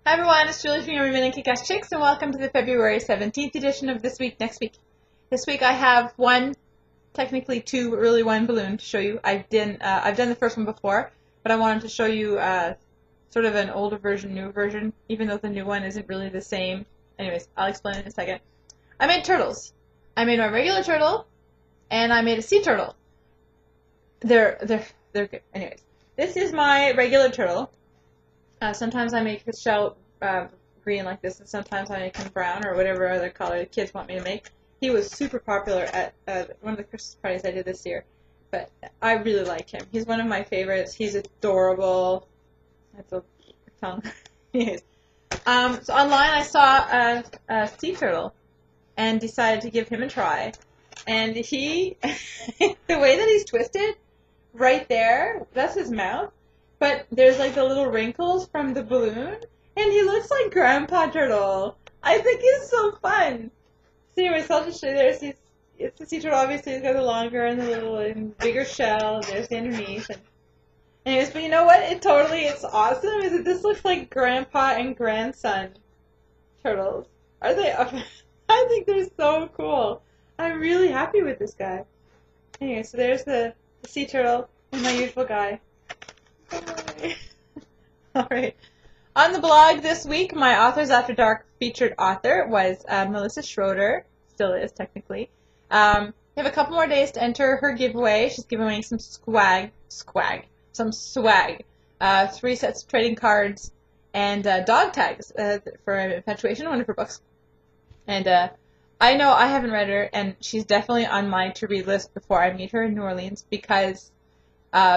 Hi everyone, it's Julie from Yummy Min and Kick-Ass Chicks, and welcome to the February 17th edition of This Week, Next Week. This week I have technically two, but really one balloon to show you. I've done the first one before, but I wanted to show you sort of an older version, new version, even though the new one isn't really the same. Anyways, I'll explain in a second. I made turtles. I made my regular turtle, and I made a sea turtle. They're good. Anyways, this is my regular turtle. Sometimes I make his shell green like this, and sometimes I make him brown or whatever other color the kids want me to make. He was super popular at one of the Christmas parties I did this year, but I really like him. He's one of my favorites. He's adorable. That's a tongue. Anyways, so online I saw a sea turtle and decided to give him a try. And he, the way that he's twisted, right there, that's his mouth. But there's like the little wrinkles from the balloon, and he looks like Grandpa Turtle. I think he's so fun. So anyways, I'll just show you. It's the sea turtle. Obviously, he's got the longer and the little and bigger shell. There's the underneath. And anyways, but you know what? It's awesome. Is that this looks like Grandpa and grandson turtles? Are they? I think they're so cool. I'm really happy with this guy. Anyway, so there's the sea turtle and my usual guy. Alright. On the blog this week, my Authors After Dark featured author was Melissa Schroeder. Still is, technically. We have a couple more days to enter her giveaway. She's giving away some swag. 3 sets of trading cards and dog tags for Infatuation, one of her books. And I know I haven't read her, and she's definitely on my to-read list before I meet her in New Orleans, because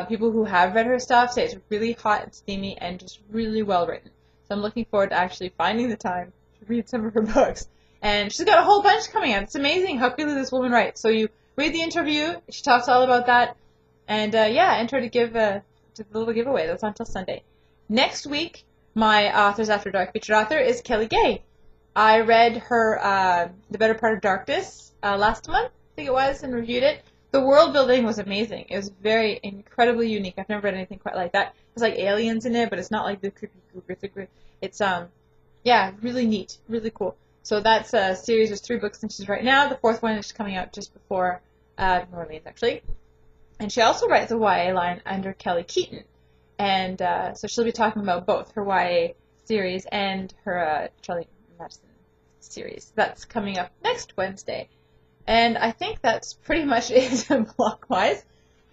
people who have read her stuff say it's really hot and steamy and just really well written. So I'm looking forward to actually finding the time to read some of her books. And she's got a whole bunch coming out. It's amazing how quickly this woman writes. So you read the interview, she talks all about that, and yeah, enter to give to the little giveaway. That's on until Sunday. Next week, my Authors After Dark featured author is Kelly Gay. I read her The Better Part of Darkness last month, I think it was, and reviewed it. The world building was amazing. It was very incredibly unique. I've never read anything quite like that. There's like aliens in it, but it's not like the creepy cougar. It's yeah, really neat, really cool. So that's a series. There's 3 books and she's right now. The 4th one is coming out just before New Orleans, actually. And she also writes a YA line under Kelly Keaton, and so she'll be talking about both her YA series and her Charlie Madison series. That's coming up next Wednesday. And I think that's pretty much it blog-wise,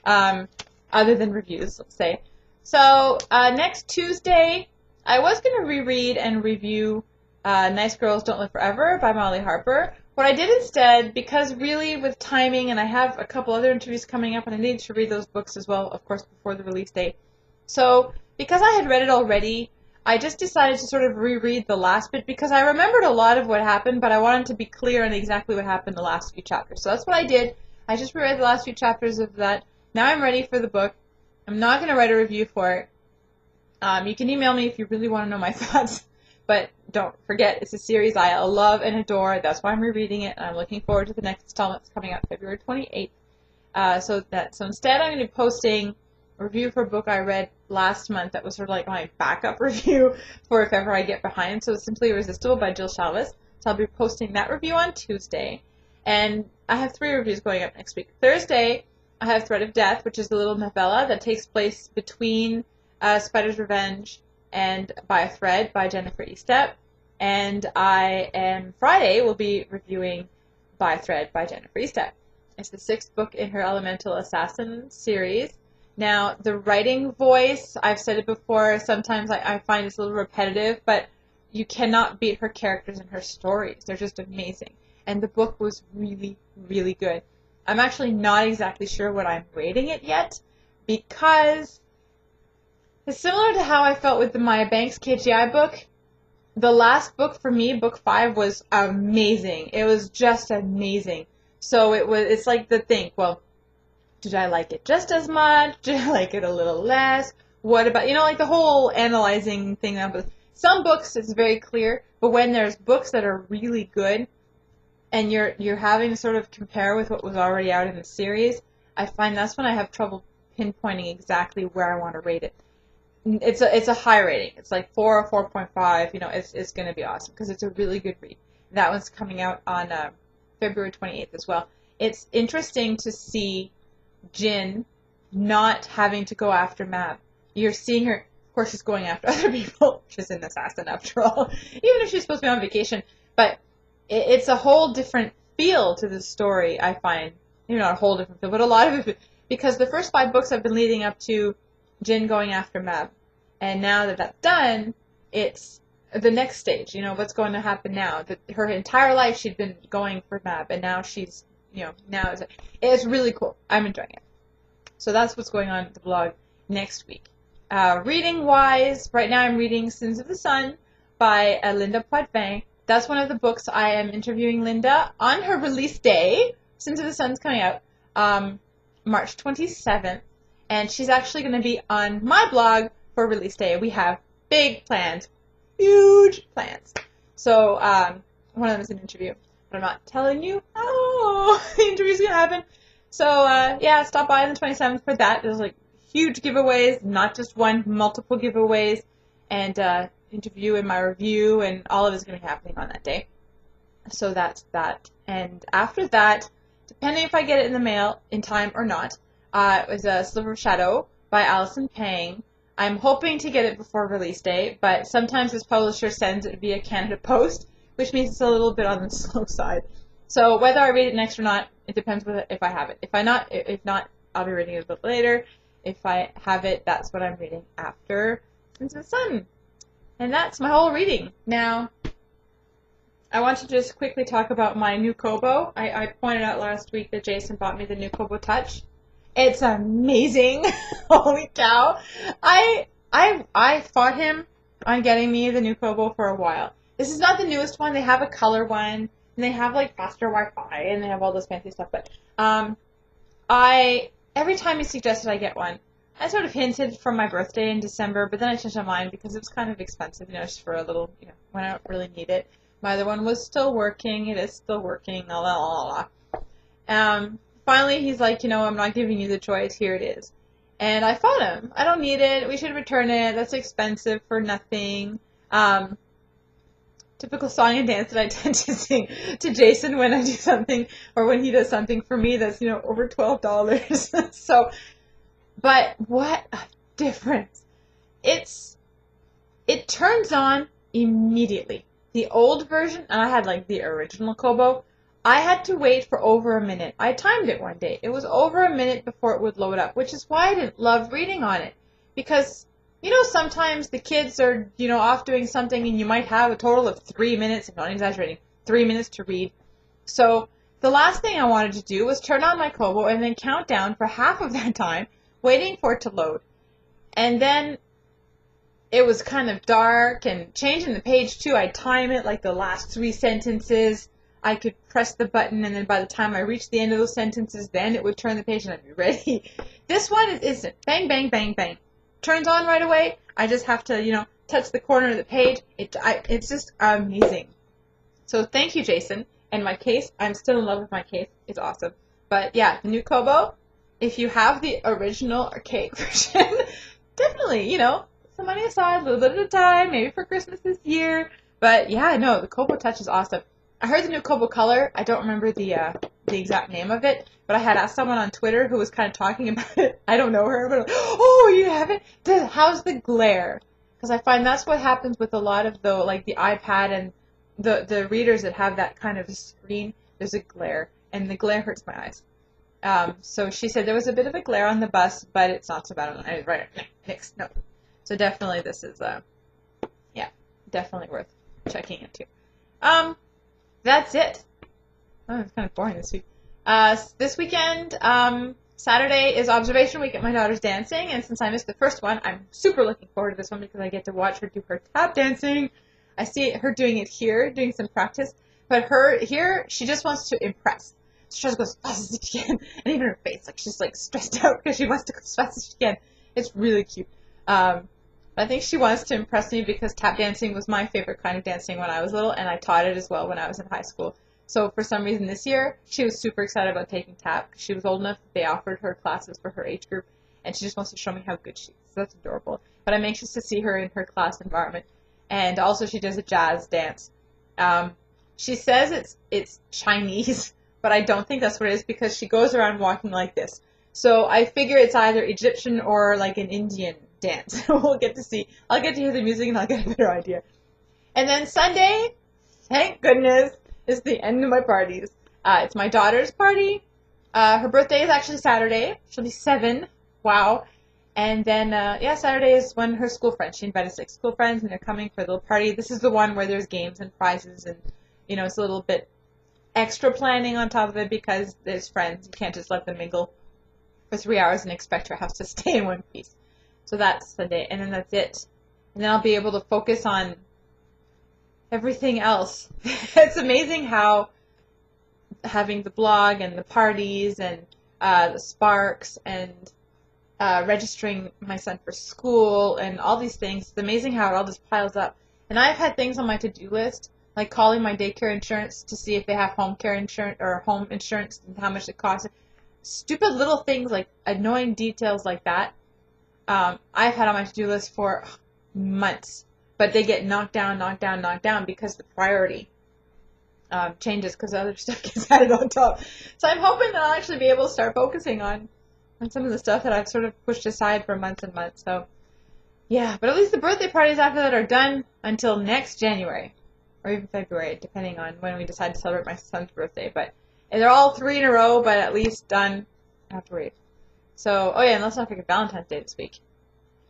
other than reviews, let's say. So next Tuesday, I was going to reread and review Nice Girls Don't Live Forever by Molly Harper. What I did instead, because really with timing, and I have a couple other interviews coming up, and I need to read those books as well, of course, before the release date. So because I had read it already, I just decided to sort of reread the last bit, because I remembered a lot of what happened, but I wanted to be clear on exactly what happened in the last few chapters. So that's what I did. I just reread the last few chapters of that. Now I'm ready for the book. I'm not going to write a review for it. You can email me if you really want to know my thoughts, but don't forget, it's a series I love and adore. That's why I'm rereading it, and I'm looking forward to the next installment that's coming out February 28th. So instead I'm going to be posting a review for a book I read last month that was sort of like my backup review for if ever I get behind. So it's Simply Irresistible by Jill Chavez. So I'll be posting that review on Tuesday. And I have 3 reviews going up next week. Thursday, I have Thread of Death, which is a little novella that takes place between Spider's Revenge and By a Thread by Jennifer Estep. And Friday will be reviewing By a Thread by Jennifer Estep. It's the 6th book in her Elemental Assassin series. Now, the writing voice, I've said it before, sometimes I find it's a little repetitive, but you cannot beat her characters and her stories. They're just amazing. And the book was really, really good. I'm actually not exactly sure what I'm rating it yet, because it's similar to how I felt with the Maya Banks KGI book. The last book for me, book 5, was amazing. It was just amazing. So it's like the thing, well, did I like it just as much? Did I like it a little less? What about, like the whole analyzing thing. Some books, it's very clear, but when there's books that are really good and you're having to sort of compare with what was already out in the series, I find that's when I have trouble pinpointing exactly where I want to rate it. it's a high rating. It's like 4 or 4.5. You know, it's going to be awesome because it's a really good read. That one's coming out on February 28th as well. It's interesting to see Jin not having to go after Mab. You're seeing her, of course she's going after other people. She's an assassin after all, even if she's supposed to be on vacation. But it's a whole different feel to the story, I find. Maybe not a whole different feel, but a lot of it, because the first 5 books have been leading up to Jin going after Mab. And now that that's done, it's the next stage, you know, what's going to happen now. That her entire life she'd been going for Mab, and now she's, you know, now it's really cool. I'm enjoying it. So that's what's going on at the blog next week. Reading-wise, right now I'm reading Sins of the Sun by Linda Poitvin. That's one of the books I am interviewing Linda on her release day. Sins of the Sun's coming out March 27th, and she's actually going to be on my blog for release day. We have big plans, huge plans. So one of them is an interview, but I'm not telling you how the interview's going to happen. So, yeah, stop by on the 27th for that. There's, like, huge giveaways, not just one, multiple giveaways, and interview and my review, and all of it's going to be happening on that day. So that's that. And after that, depending if I get it in the mail in time or not, it was a Sliver of Shadow by Alison Pang. I'm hoping to get it before release day, but sometimes this publisher sends it via Canada Post, which means it's a little bit on the slow side. So whether I read it next or not, it depends if I have it. If not, I'll be reading it a bit later. If I have it, that's what I'm reading after Sins of the Sun. And that's my whole reading. Now, I want to just quickly talk about my new Kobo. I pointed out last week that Jason bought me the new Kobo Touch. It's amazing. Holy cow. I fought him on getting me the new Kobo for a while. This is not the newest one. They have a color one. And they have, like, faster Wi-Fi, and they have all this fancy stuff, but, every time he suggested I get one, I sort of hinted from my birthday in December, but then I changed my mind because it was kind of expensive, you know, just for a little, you know, when I don't really need it. My other one was still working, it is still working, la la la la. Finally, he's like, you know, I'm not giving you the choice, here it is. And I fought him. I don't need it, we should return it, that's expensive for nothing. Typical song and dance that I tend to sing to Jason when I do something, or when he does something for me that's, you know, over $12. So, but what a difference. It turns on immediately. The old version, and I had like the original Kobo, I had to wait for over a minute. I timed it one day. It was over a minute before it would load up, which is why I didn't love reading on it. Because, you know, sometimes the kids are, you know, off doing something and you might have a total of 3 minutes, I'm not exaggerating, 3 minutes to read. So the last thing I wanted to do was turn on my Kobo and then count down for half of that time, waiting for it to load. And then it was kind of dark, and changing the page too, I'd time it like the last 3 sentences. I could press the button, and then by the time I reached the end of those sentences, then it would turn the page and I'd be ready. This one is instant. Bang, bang, bang, bang. Turns on right away. I just have to, you know, touch the corner of the page. It's just amazing. So thank you, Jason. And my case, I'm still in love with my case. It's awesome. But yeah, the new Kobo, if you have the original archaic version, definitely, you know, put some money aside, a little bit at a time, maybe for Christmas this year. But yeah, no, the Kobo Touch is awesome. I heard the new Kobo Color. I don't remember the exact name of it, but I had asked someone on Twitter who was kind of talking about it. I don't know her, but oh, you have it? How's the glare? Because I find that's what happens with a lot of the iPad and the readers that have that kind of screen. There's a glare, and the glare hurts my eyes. So she said there was a bit of a glare on the bus, but it's not so bad on the right next. No. So definitely this is yeah, definitely worth checking into. That's it. Oh, it's kind of boring this week. This weekend, Saturday is observation week at my daughter's dancing, and since I missed the first one, I'm super looking forward to this one because I get to watch her do her tap dancing. I see her doing it here, doing some practice, but her here, she just wants to impress. So she just goes as fast as she can, and even her face, like she's like stressed out because she wants to go as fast as she can. It's really cute. I think she wants to impress me because tap dancing was my favorite kind of dancing when I was little, and I taught it as well when I was in high school. So for some reason this year, she was super excited about taking tap. She was old enough that they offered her classes for her age group, and she just wants to show me how good she is. So that's adorable. but I'm anxious to see her in her class environment. And also she does a jazz dance. She says it's Chinese, but I don't think that's what it is because she goes around walking like this. So I figure it's either Egyptian or like an Indian dance. We'll get to see. I'll get to hear the music and I'll get a better idea. And then Sunday, thank goodness, is the end of my parties. It's my daughter's party. Her birthday is actually Saturday. She'll be 7. Wow. And then, Saturday is when her school friends. She invited 6 school friends, and they're coming for the little party. This is the one where there's games and prizes, and, it's a little bit extra planning on top of it because there's friends. You can't just let them mingle for 3 hours and expect her house to stay in one piece. So that's Sunday, and then that's it. And then I'll be able to focus on everything else. It's amazing how having the blog and the parties and the Sparks and registering my son for school and all these things. It's amazing how it all just piles up. And I've had things on my to-do list, like calling my daycare insurance to see if they have home care insurance or home insurance and how much it costs. Stupid little things like annoying details like that. I've had on my to-do list for months, but they get knocked down because the priority changes because other stuff gets added on top. So I'm hoping that I'll actually be able to start focusing on some of the stuff that I've sort of pushed aside for months and months. So, yeah, but at least the birthday parties after that are done until next January, or even February, depending on when we decide to celebrate my son's birthday. But and they're all 3 in a row, but at least done. I have to wait. So, oh yeah, and let's not forget Valentine's Day this week.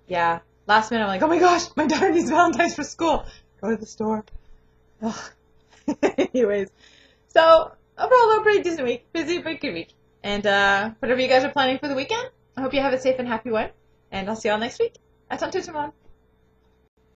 Yeah, last minute I'm like, oh my gosh, my daughter needs Valentine's for school. Go to the store. Ugh. Anyways, so overall, a pretty decent week. Busy, but good week. And whatever you guys are planning for the weekend, I hope you have a safe and happy one. And I'll see y'all next week. Attends tout le monde.